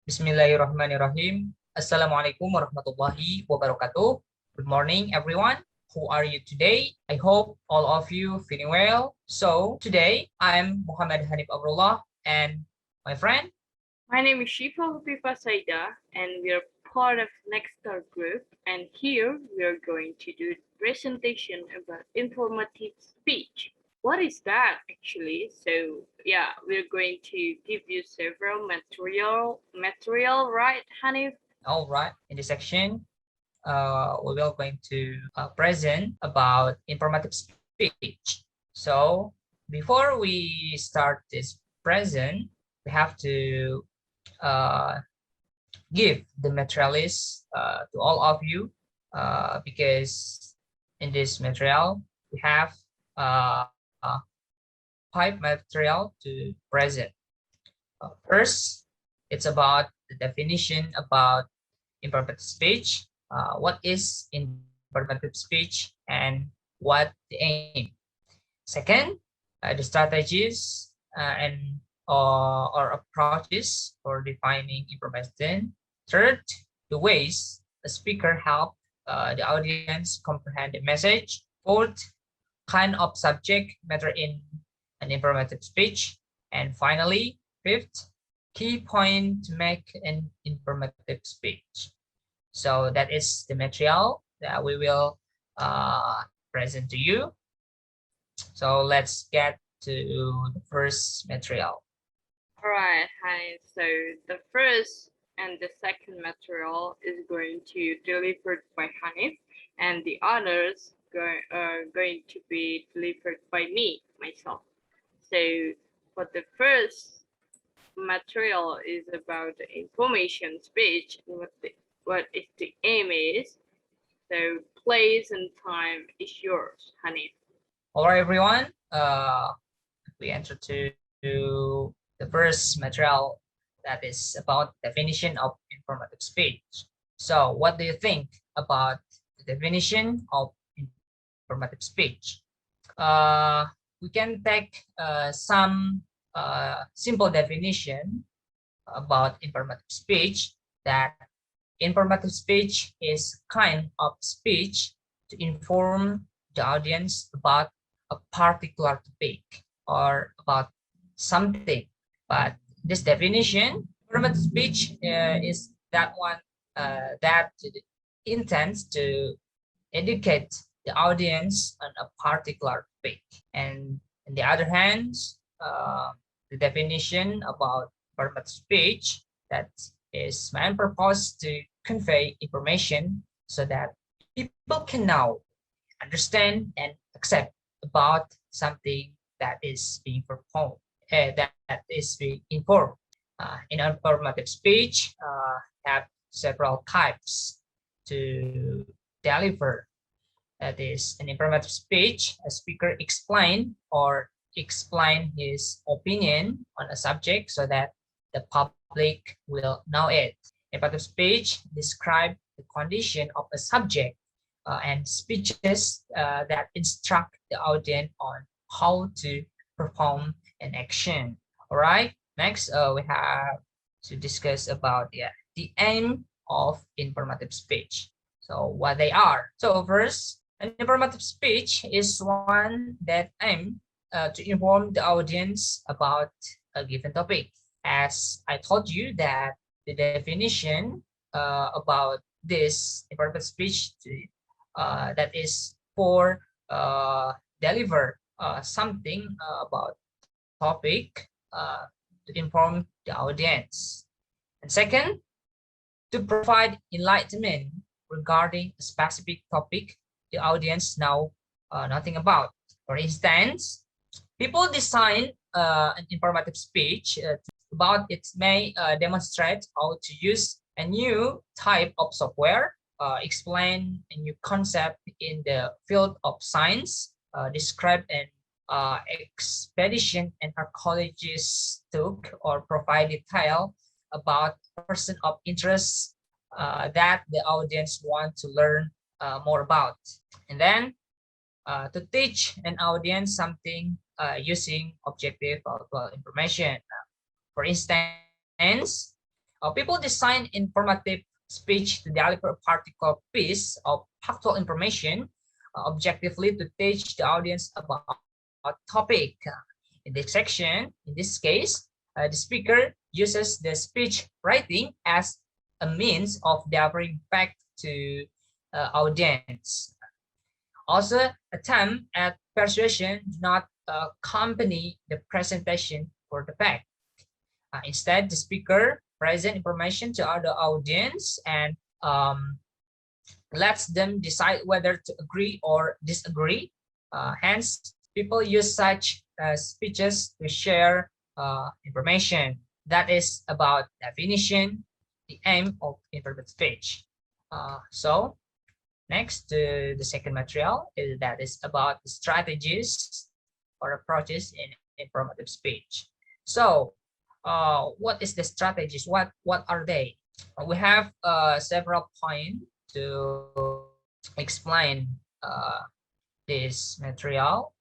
Bismillahirrahmanirrahim. Assalamualaikum warahmatullahi wabarakatuh. Good morning, everyone. Who are you today? I hope all of you feeling well. So today I'm Mohammad Hanif Amrullah and my friend. My name is Syifa Khofifah Saidah, and we are part of Nextar Group. And here we are going to do a presentation about informative speech. What is that actually? So yeah, we're going to give you several material, right, Hanif? All right, in this section, we will going to present about informative speech. So before we start this present, we have to uh, give the materials to all of you because in this material we have uh, five material to present. First, it's about the definition about informative speech, what is informative speech, and what the aim. Second, the strategies or approaches for defining information. Third, the ways the speaker help the audience comprehend the message. Fourth, kind of subject matter in an informative speech. And finally, fifth, key point to make an informative speech. So that is the material that we will present to you. So let's get to the first material. All right, Hanif. So the first and the second material is going to delivered by Hanif, and the others are going to be delivered by me myself. So for the first material is about the information speech and what is the aim is. So place and time is yours, Hanif. All right, everyone. We enter to the first material that is about definition of informative speech. So what do you think about the definition of informative speech? We can take some simple definition about informative speech, that informative speech is kind of speech to inform the audience about a particular topic or about something. But this definition, informative speech is that one that intends to educate the audience on a particular topic. And on the other hand, uh, the definition about informative speech, that is main purpose to convey information so that people can know, understand, and accept about something that is being performed, that is being informed. In informative speech, have several types to deliver. That is, an informative speech, a speaker explain his opinion on a subject so that the public will know it. Informative speech describe the condition of a subject and speeches that instruct the audience on how to perform an action. All right. Next, we have to discuss about the aim of informative speech. So what they are. So first, an informative speech is one that aims to inform the audience about a given topic. As I told you that the definition about this informative speech that is for deliver something about topic to inform the audience. And second, to provide enlightenment regarding a specific topic the audience know nothing about. For instance, people design an informative speech about it may demonstrate how to use a new type of software, explain a new concept in the field of science, describe an expedition an archaeologist took, or provide detail about a person of interest that the audience want to learn more about. And then to teach an audience something using objective or information. For instance, People design informative speech to deliver a particular piece of factual information objectively to teach the audience about topic. In this section, in this case, the speaker uses the speech writing as a means of delivering fact to audience. Also, attempt at persuasion do not accompany the presentation for the fact. Instead, the speaker present information to the audience and lets them decide whether to agree or disagree. Hence, people use such speeches to share information. That is about definition, the aim of informative speech. So next, the second material that is about the strategies or approaches in informative speech. So what is the strategies? What are they? We have several points to explain this material.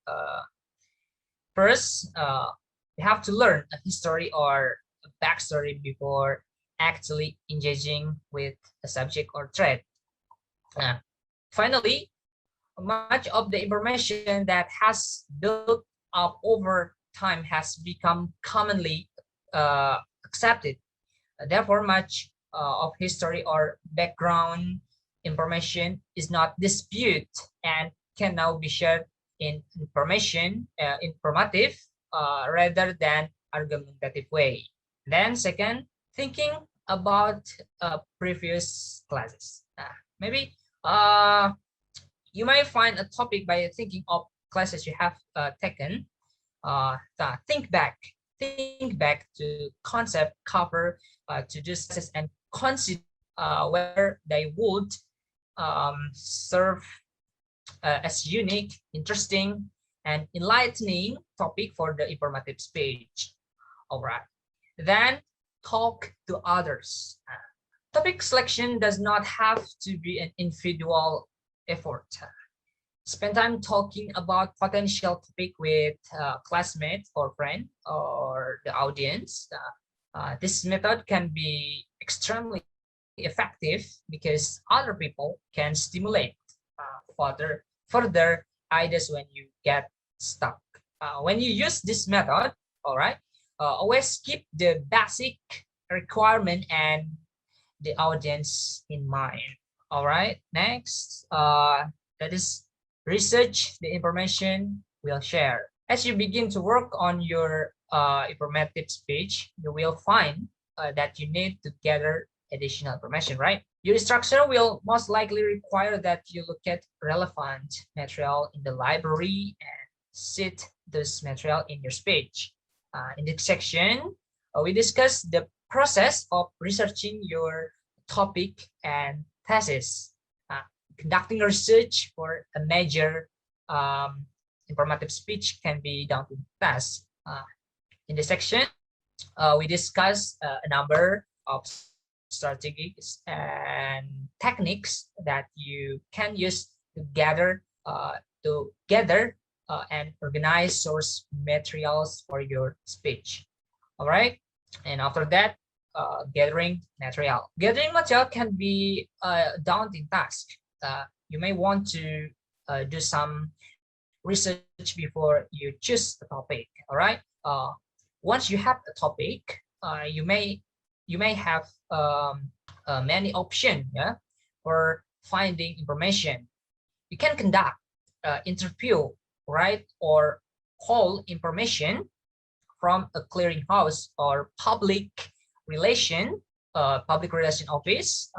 First, we have to learn a history or a backstory before actually engaging with a subject or thread. Finally, much of the information that has built up over time has become commonly accepted. Therefore, much of history or background information is not disputed and can now be shared in informative rather than argumentative way. Then second, thinking about previous classes. Maybe you might find a topic by thinking of classes you have taken. Think back to concept cover to these classes and consider whether they would serve as unique, interesting, and enlightening topic for the informative speech. All right. Then talk to others. Topic selection does not have to be an individual effort. Spend time talking about potential topic with classmates or friend or the audience. This method can be extremely effective because other people can stimulate further ideas when you get stuck. When you use this method, all right, always keep the basic requirement and the audience in mind. All right, next, that is research the information we'll share. As you begin to work on your informative speech, you will find that you need to gather additional information, right? Your instructor will most likely require that you look at relevant material in the library and cite this material in your speech. In this section, we discuss the process of researching your topic and thesis. Conducting research for a major informative speech can be done to task. In this section, we discuss a number of strategies and techniques that you can use to gather and organize source materials for your speech. All right, and after that, gathering material. Gathering material can be a daunting task. You may want to do some research before you choose the topic. All right. Once you have a topic, you may have many options, yeah, for finding information. You can conduct interview, right, or call information from a clearinghouse or public relation office,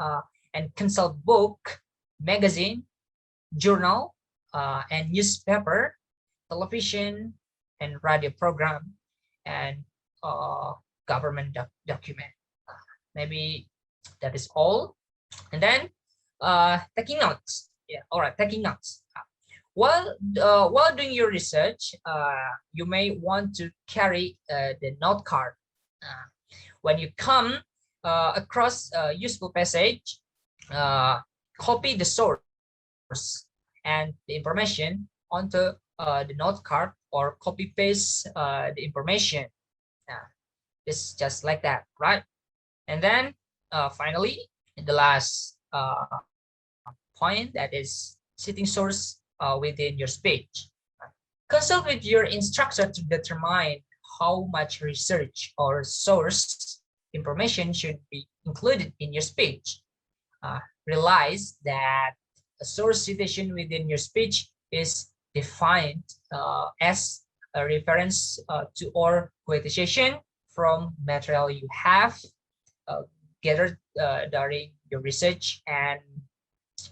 and consult book, magazine, journal, and newspaper, television, and radio program, and government document. Maybe that is all. And then taking notes. Yeah, all right, taking notes. While doing your research, you may want to carry the note card. When you come across a useful passage, copy the source and the information onto the note card or copy paste the information. It's just like that, right? And then finally, in the last point, that is citing source within your speech. Consult with your instructor to determine how much research or source information should be included in your speech. Realize that a source citation within your speech is defined as a reference to or quotation from material you have gathered during your research and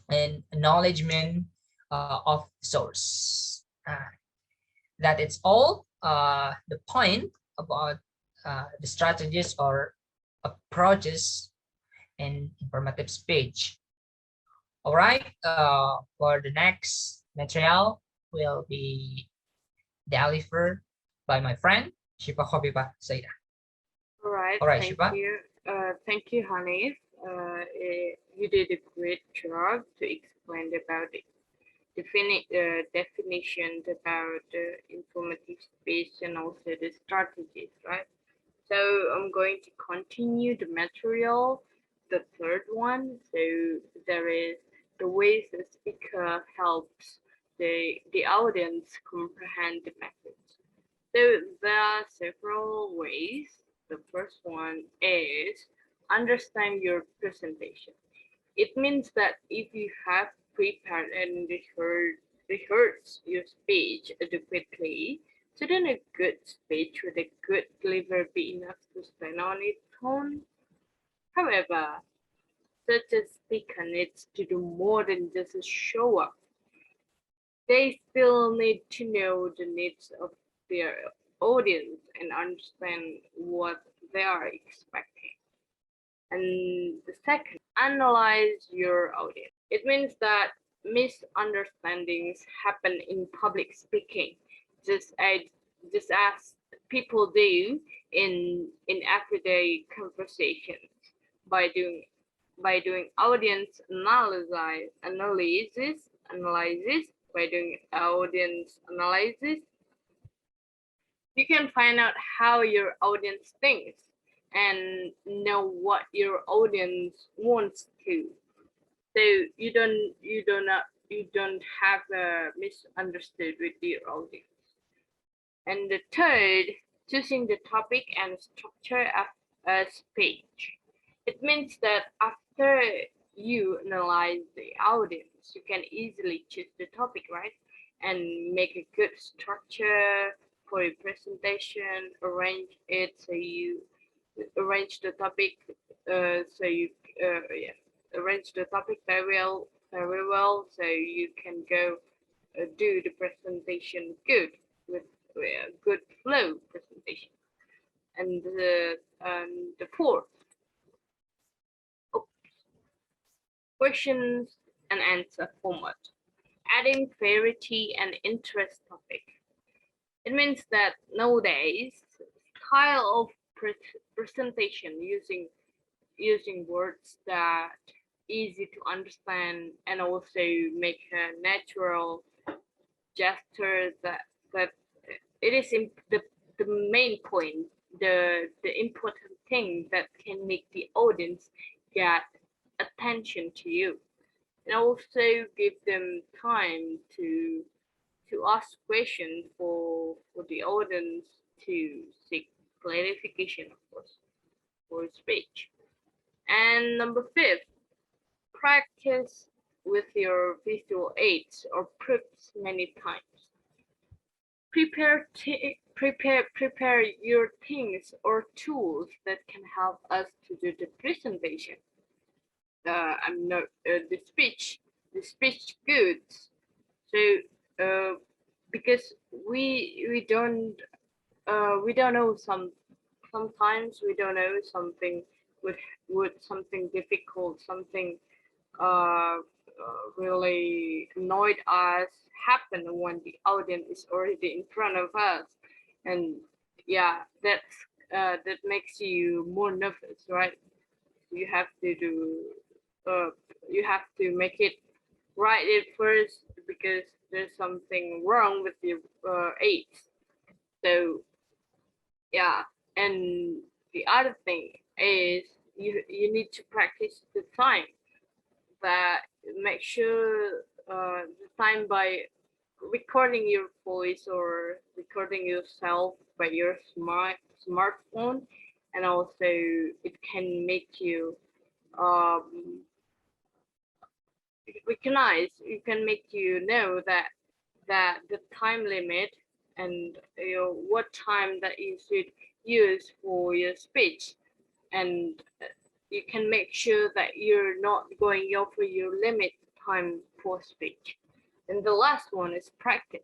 acknowledgement of source. That is all the point about the strategies or approaches in informative speech. All right, for the next material will be delivered by my friend Syifa Khofifah Saidah. All right, All right, thank Syifa. you. Thank you, Hanif. You did a great job to explain about the definitions about informative speech and also the strategies, right? So I'm going to continue the material, the third one. So there is the ways the speaker helps the audience comprehend the message. So there are several ways. The first one is understand your presentation. It means that if you have prepared and rehearsed your speech adequately, so then a good speech with a good delivery be enough to stand on its own. However, such a speaker needs to do more than just show up. They still need to know the needs of their audience and understand what they are expecting. And the second, analyze your audience. It means that misunderstandings happen in public speaking, just as people do in everyday conversations. By doing audience analysis, you can find out how your audience thinks and know what your audience wants to. So you don't have a misunderstood with your audience. And the third, choosing the topic and structure of a speech. It means that after you analyze the audience, you can easily choose the topic, right? And make a good structure for your presentation, arrange it so you arrange the topic arrange the topic very well so you can go do the presentation good with a good flow presentation. And the fourth, questions and answer format, adding variety and interest topic. It means that nowadays style of presentation using words that easy to understand and also make a natural gesture that it is the main point, the important thing that can make the audience get attention to you, and also give them time to ask questions for the audience to seek clarification, of course, for speech. And number 5, practice with your visual aids or proofs many times. Prepare your things or tools that can help us to do the presentation. I'm not the speech goods. So because we don't know sometimes we don't know something with something difficult, something really annoyed us happen when the audience is already in front of us, and yeah, that makes you more nervous, right? You have to do you have to make it right at first because there's something wrong with your aids. So yeah, and the other thing is you need to practice the time. That make sure the time by recording your voice or recording yourself by your smartphone, and also it can make you recognize. You can make you know that the time limit and what time that you should use for your speech, and you can make sure that you're not going over your limit time for speech. And the last one is practice.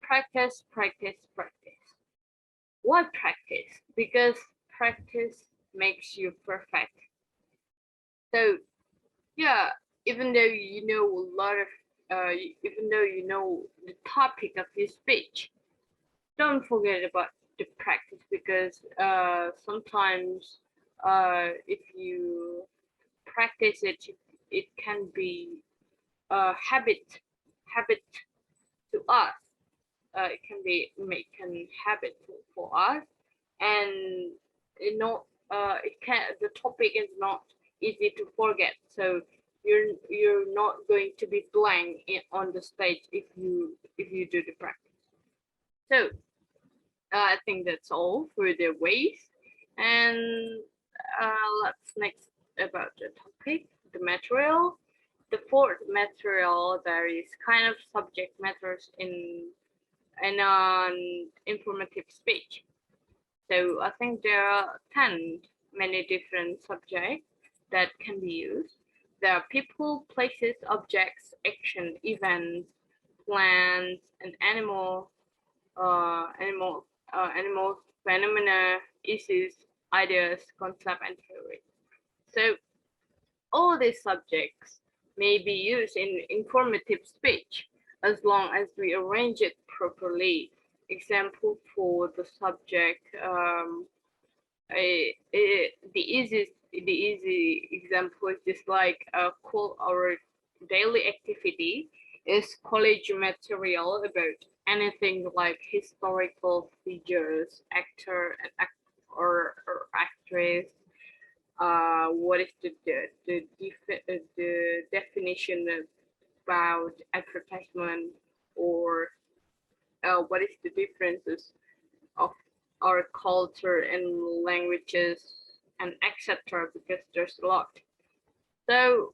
Practice, practice, practice. Why practice? Because practice makes you perfect. So yeah, even though you know a lot of even though you know the topic of your speech, don't forget about the practice, because sometimes if you practice it, it can be a habit to us. It can be make an habit for us, and it can, the topic is not easy to forget. So you're not going to be blank on the stage if you do the practice. So I think that's all for the ways. And let's next about the topic, the material. The fourth material, there is kind of subject matters in an informative speech. So I think there are 10 many different subjects that can be used. There are people, places, objects, action, events, plants, and animals, phenomena, issues, ideas, concept, and theory. So all these subjects may be used in informative speech as long as we arrange it properly. Example for the subject, the easy example is just like our daily activity is college material about anything like historical figures, actor and or actress. What is the definition about advertisement, or what is the differences of our culture and languages, and etc., because there's a lot. So,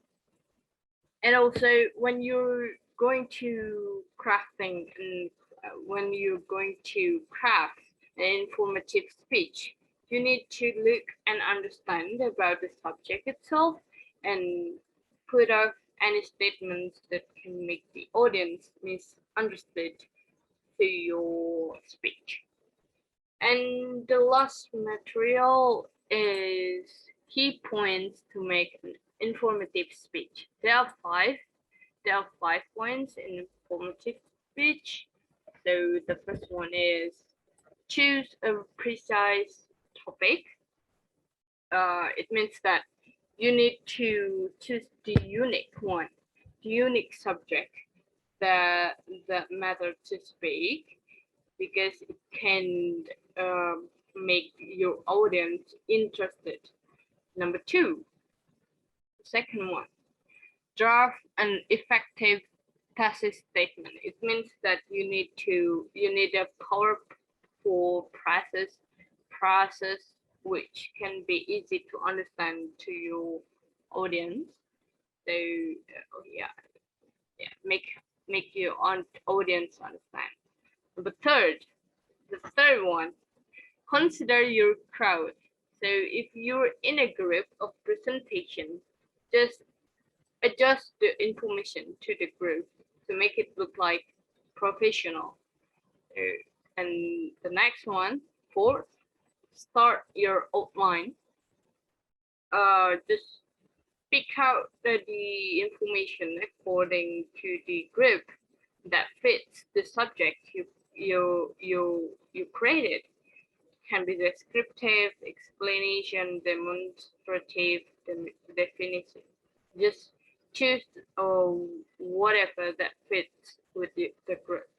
and also when you're going to crafting and when you're going to craft an informative speech, you need to look and understand about the subject itself and put out any statements that can make the audience misunderstood to your speech. And the last material is key points to make an informative speech. There are five points in informative speech. So the first one is choose a precise topic. It means that you need to choose the unique one, the unique subject that matter to speak, because it can make your audience interested. Number two, second one, draft an effective thesis statement. It means that you need a powerful process which can be easy to understand to your audience. So yeah, make your audience understand. The third one, consider your crowd. So if you're in a group of presentation, just adjust the information to the group to make it look like professional. And the next one, fourth, start your outline. Just pick out the information according to the group that fits the subject you created. Can be descriptive, explanation, demonstrative, definition. Just choose whatever that fits with the group.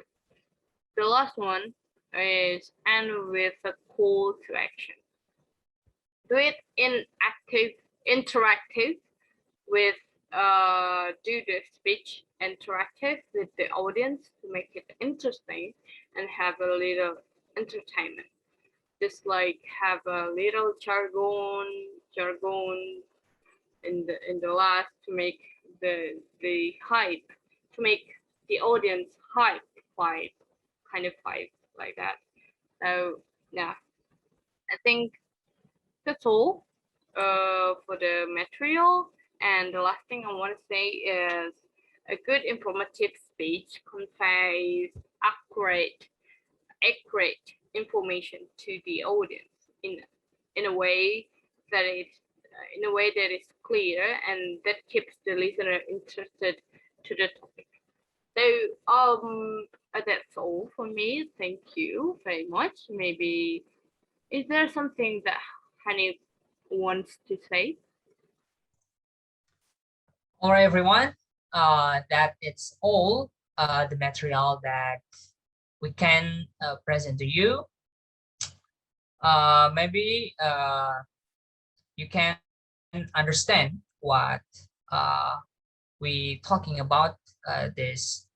The last one is end with a call to action. Do it in active interactive with do the speech interactive with the audience to make it interesting and have a little entertainment. Just like have a little jargon in the last to make the hype, to make the audience hype kind of hype like that. So yeah, I think that's all for the material. And the last thing I want to say is a good informative speech conveys accurate information to the audience in a way that is clear and that keeps the listener interested to the topic. So that's all for me. Thank you very much. Maybe is there something that Hanif wants to say? All right, everyone. That it's all the material that we can present to you. Maybe you can understand what we talking about this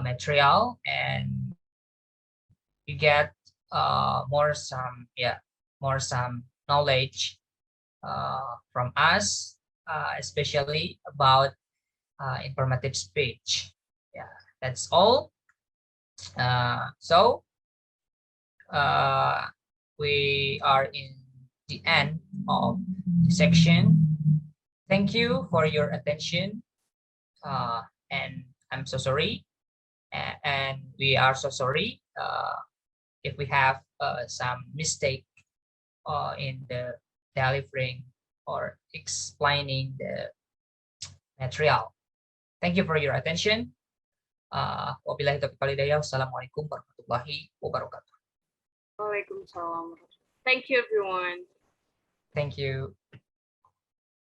material, and you get more some knowledge from us, especially about informative speech. Yeah, that's all. So we are in the end of the section. Thank you for your attention, and I'm so sorry, and we are so sorry if we have some mistake in the delivering or explaining the material. Thank you for your attention. Wabillahi taufiq wal hidayah. Wassalamualaikum warahmatullahi wabarakatuh. Waalaikumsalam. Thank you, everyone. Thank you.